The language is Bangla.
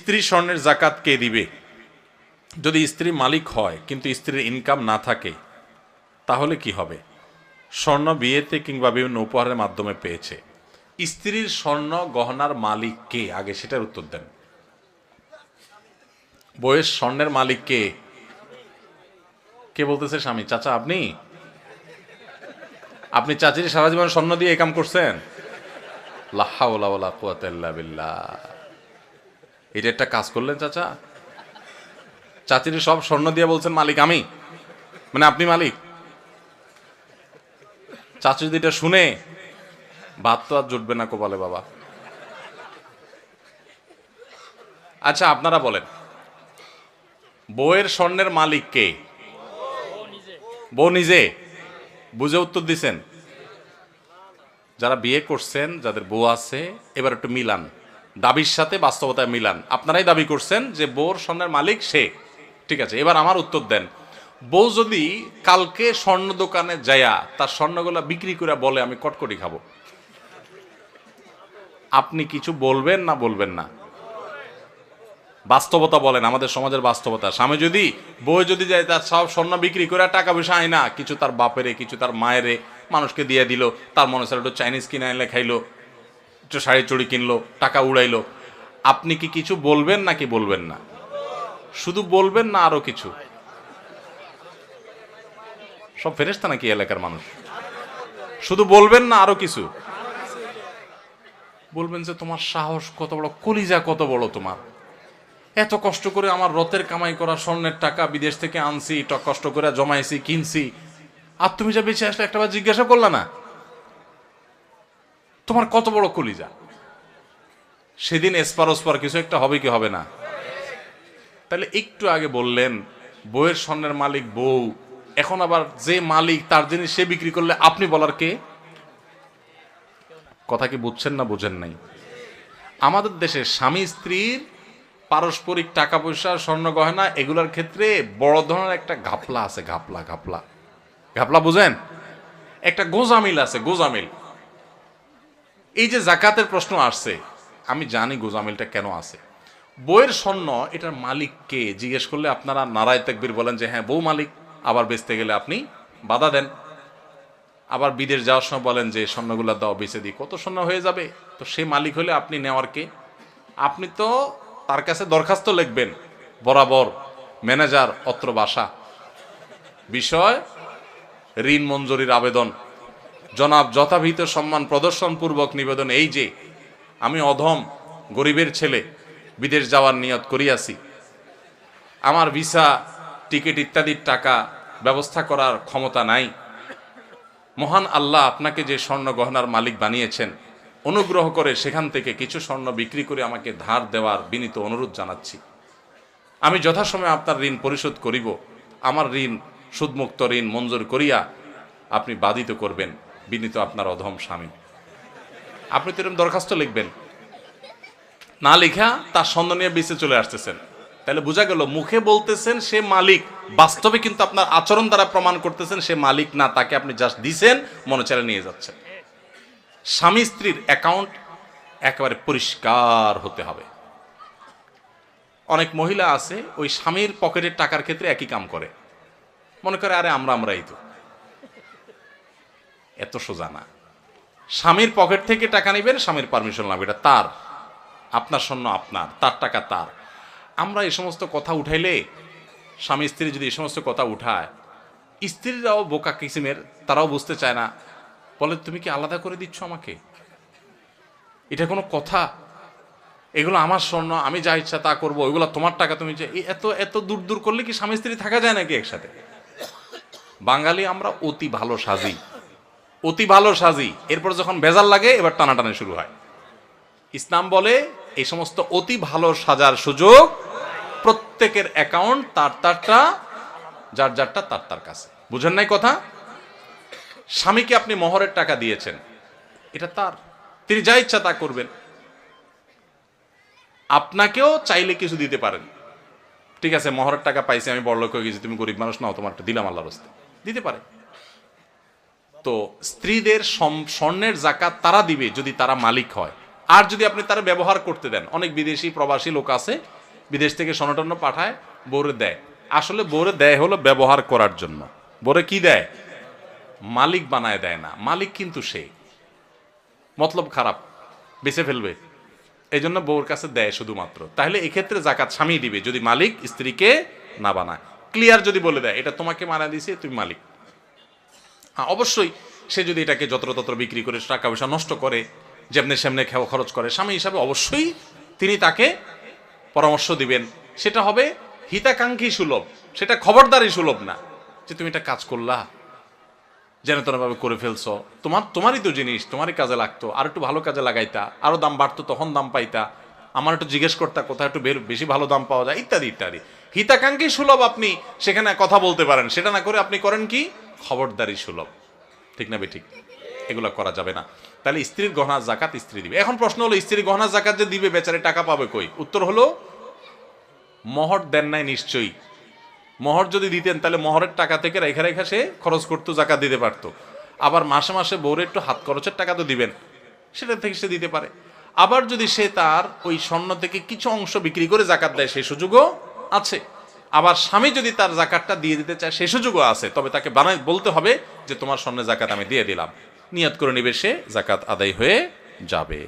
স্ত্রী স্বর্ণের জাকাত কে দিবে? যদি স্ত্রী মালিক হয় কিন্তু স্ত্রীর ইনকাম না থাকে তাহলে কি হবে? স্বর্ণ বিয়েতে কিংবা বিভিন্ন উপহারের মাধ্যমে পেয়েছে, স্ত্রীর স্বর্ণ গহনার মালিক কে? আগে সেটার উত্তর দেন। বইয়ের স্বর্ণের মালিক কে? কে বলতেছে? স্বামী। চাচা আপনি? আপনি চাচির সারা জীবন স্বর্ণ দিয়ে এই কাম করছেন? লা হাওলা ওয়ালা কুওয়াতা ইল্লা বিল্লাহ। এটা একটা কাজ করলেন চাচা। চাচির সব স্বর্ণ দিয়ে বলছেন মালিক আমি, মানে আপনি মালিক। চাচি যদি এটা শুনে, ভাত তো আর জুটবে না কপালে বাবা। আচ্ছা আপনারা বলেন, বউয়ের স্বর্ণের মালিক কে? বউ নিজে। বুঝে উত্তর দিছেন? যারা বিয়ে করছেন, যাদের বউ আছে, এবার একটু মিলান, দাবির সাথে বাস্তবতায় মিলান। আপনারাই দাবি করছেন যে বউর স্বর্ণের মালিক সে, ঠিক আছে। এবার আমার উত্তর দেন, বউ যদি কালকে স্বর্ণ দোকানে যায়া তার স্বর্ণগুলা বিক্রি করে বলে আমি কটকটি খাবো, আপনি কিছু বলবেন না বলবেন না? বাস্তবতা বলেন, আমাদের সমাজের বাস্তবতা। স্বামী যদি, বউ যদি যায় তার সব স্বর্ণ বিক্রি করে টাকা পয়সা আয় না, কিছু তার বাপেরে কিছু তার মায়েরে মানুষকে দিয়ে দিল, তার মনে হচ্ছে একটু চাইনিজ কিনে এনে খাইলো, একটু শাড়ি চুড়ি কিনলো, টাকা উড়াইলো, আপনি কি কিছু বলবেন নাকি বলবেন না? শুধু বলবেন না আরো কিছু? সব ফেরেশতা নাকি এলাকার মানুষ? শুধু বলবেন না আরো কিছু? বলবেন যে তোমার সাহস কত বড়, কলিজা কত বড় তোমার, এত কষ্ট করে আমার রথের কামাই করা স্বর্ণের টাকা বিদেশ থেকে আনছি, কষ্ট করে জমাইছি, কিনছি, আর তুমি যা বেঁচে আসলে একটাবার জিজ্ঞাসা করলা না? তোমার কত বড় কলিজা। সেদিন এসপার ওসপার কিছু একটা হবে কি হবে না? তাহলে একটু আগে বললেন বউয়ের স্বর্ণের মালিক বউ, এখন আবার যে মালিক তার জিনিস সে বিক্রি করলে আপনি বলার কে? কথা কি বুঝছেন না বুঝেন নাই? আমাদের দেশে স্বামী স্ত্রীর পারস্পরিক টাকা পয়সা স্বর্ণ গয়না এগুলোর ক্ষেত্রে বড় ধরনের একটা ঘাপলা আছে। ঘাপলা ঘাপলা ঘাপলা বুঝেন? একটা গোজামিল আছে, গোজামিল। এই যে জাকাতের প্রশ্ন আসছে, আমি জানি গোজামিলটা কেন আছে। বউয়ের স্বর্ণ এটার মালিক কে জিজ্ঞেস করলে আপনারা নারায় তাকবীর বলেন যে হ্যাঁ বউ মালিক, আবার বেচতে গেলে আপনি বাধা দেন। আবার বিদেশ যাওয়ার সময় বলেন যে স্বর্ণগুলা দাও, বেচে দিই, কত স্বর্ণ হয়ে যাবে। তো সে মালিক হলে আপনি নেওয়ার কে? আপনি তো তার কাছে দরখাস্ত লিখবেন, বরাবর ম্যানেজার অত্র বাসা, বিষয় ঋণ মঞ্জুরির আবেদন, জনাব যথাবিহিত সম্মান প্রদর্শন পূর্বক নিবেদন এই যে আমি অধম গরিবের ছেলে, বিদেশ যাওয়ার নিয়ত করিয়াছি, আমার ভিসা টিকিট ইত্যাদির টাকা ব্যবস্থা করার ক্ষমতা নাই। মহান আল্লাহ আপনাকে যে স্বর্ণ গহনার মালিক বানিয়েছেন, অনুগ্রহ করে সেখান থেকে কিছু স্বর্ণ বিক্রি করে আমাকে ধার দেওয়ার বিনীত অনুরোধ জানাচ্ছি। আমি যথাসময়ে আপনার ঋণ পরিশোধ করিব। আমার ঋণ সুদমুক্ত ঋণ মঞ্জুর করিয়া আপনি বাধিত করবেন, বিনীত আপনার অধম স্বামী। আপনি তো এরকম দরখাস্ত লিখবেন, না লিখা তার স্বর্ণ নিয়ে বেঁচে চলে আসতেছেন। তাহলে বোঝা গেল মুখে বলতেছেন সে মালিক, বাস্তবে কিন্তু আপনার আচরণ দ্বারা প্রমাণ করতেছেন সে মালিক না, তাকে আপনি জাস্ট দিছেন, মনে চালে নিয়ে যাচ্ছেন। স্বামী স্ত্রীর অ্যাকাউন্ট একেবারে পরিষ্কার হতে হবে। অনেক মহিলা আছে ওই স্বামীর পকেটের টাকার ক্ষেত্রে একই কাম করে, মনে করে আরে আমরাই তো। এত সোজা না। স্বামীর পকেট থেকে টাকা নেবেন, স্বামীর পারমিশন লাগবে, এটা তার, আপনার স্বর্ণ আপনার, তার টাকা তার। আমরা এই সমস্ত কথা উঠাইলে, স্বামী স্ত্রী যদি এই সমস্ত কথা উঠায়, স্ত্রীরাও বোকা কিসিমের, তারাও বুঝতে চায় না, বলে তুমি কি আলাদা করে দিচ্ছ আমাকে? এটা কোনো কথা? এগুলো আমার স্বর্ণ, আমি যা ইচ্ছা তা করবো, ওইগুলো তোমার টাকা, তুমি যে এত এত দূর দূর করলে কি স্বামী স্ত্রী থাকা যায় নাকি একসাথে? বাঙালি আমরা অতি ভালো সাজি, অতি ভালো সাজি, এরপর যখন ভেজাল লাগে এবার টানাটানি শুরু হয়। ইসলাম বলে এই সমস্ত অতি ভালো সাজার সুযোগ প্রত্যেকের অ্যাকাউন্ট তার তারটা, যার যারটা তার তার কাছে। বুঝেন নাই কথা? স্বামীকে আপনি মোহরের টাকা দিয়েছেন, এটা তার, তিনি যা ইচ্ছা তা করবেন। আপনাকেও চাইলে কিছু দিতে পারেন, ঠিক আছে মোহরের টাকা পাইছি, আমি বড়লোক হয়ে গেছি, তুমি গরিব মানুষ নাও, তোমারটা দিলাম আল্লাহর রাস্তায়, দিতে পারে। তো স্ত্রীদের স্বর্ণের জাকাত তারা দিবে যদি তারা মালিক হয়। আর যদি আপনি তার ব্যবহার করতে দেন, অনেক বিদেশি প্রবাসী লোক আছে বিদেশ থেকে স্বর্ণটন্য পাঠায়, বউরে দেয়। আসলে বউরে দেয় হলো ব্যবহার করার জন্য। বউরে কি দেয়? মালিক বানায় দেয় না, মালিক কিন্তু সে, মতলব খারাপ, বেঁচে ফেলবে, এই জন্য বউর কাছে দেয় শুধুমাত্র। তাহলে এক্ষেত্রে জাকাত স্বামী দিবে যদি মালিক স্ত্রীকে না বানায়। ক্লিয়ার যদি বলে দেয় এটা তোমাকে মানা দিছে, তুমি মালিক। হ্যাঁ, অবশ্যই সে যদি এটাকে যত্রতত্র বিক্রি করে টাকা পয়সা নষ্ট করে, যেমনি সেমনে খরচ করে, স্বামী হিসাবে অবশ্যই তিনি তাকে পরামর্শ দিবেন। সেটা হবে হিতাকাঙ্ক্ষী সুলভ, সেটা খবরদারি সুলভ না যে তুমি এটা কাজ করলা, যেন তেনভাবে করে ফেলছো, তোমারই তো জিনিস, তোমারই কাজে লাগতো, আর একটু ভালো কাজে লাগাইতা, আরো দাম বাড়তো, তখন দাম পাইতা, আমার একটু জিজ্ঞেস করতা কোথায় একটু বেশি ভালো দাম পাওয়া যায়, ইত্যাদি ইত্যাদি। হিতাকাঙ্ক্ষী সুলভ আপনি সেখানে কথা বলতে পারেন, সেটা না করে আপনি করেন কি খবরদারি সুলভ। ঠিক না ঠিক? এগুলো করা যাবে না। তাহলে স্ত্রীর গহনা জাকাত স্ত্রী দিবে। এখন প্রশ্ন হলো, স্ত্রীর গহনা জাকাত যে দিবে, বেচারে টাকা পাবে কই? উত্তর হলো, মোহর দেন নাই নিশ্চয়ই। মোহর যদি দিতেন তাহলে মোহরের টাকা থেকে রেখা রেখা সে খরচ করতো, জাকাত দিতে পারতো। আবার মাসে মাসে বউরে একটু হাত খরচের টাকা তো দিবেন, সেটা থেকে সে দিতে পারে। আবার যদি সে তার ওই স্বর্ণ থেকে কিছু অংশ বিক্রি করে জাকাত দেয়, সেই সুযোগও আছে। আবার স্বামী যদি তার জাকাতটা দিয়ে দিতে চায়, সেই সুযোগও আছে। তবে তাকে বলতে হবে যে তোমার স্বর্ণের জাকাত আমি দিয়ে দিলাম, নিয়ত করে নিবে, সে জাকাত আদায় হয়ে যাবে।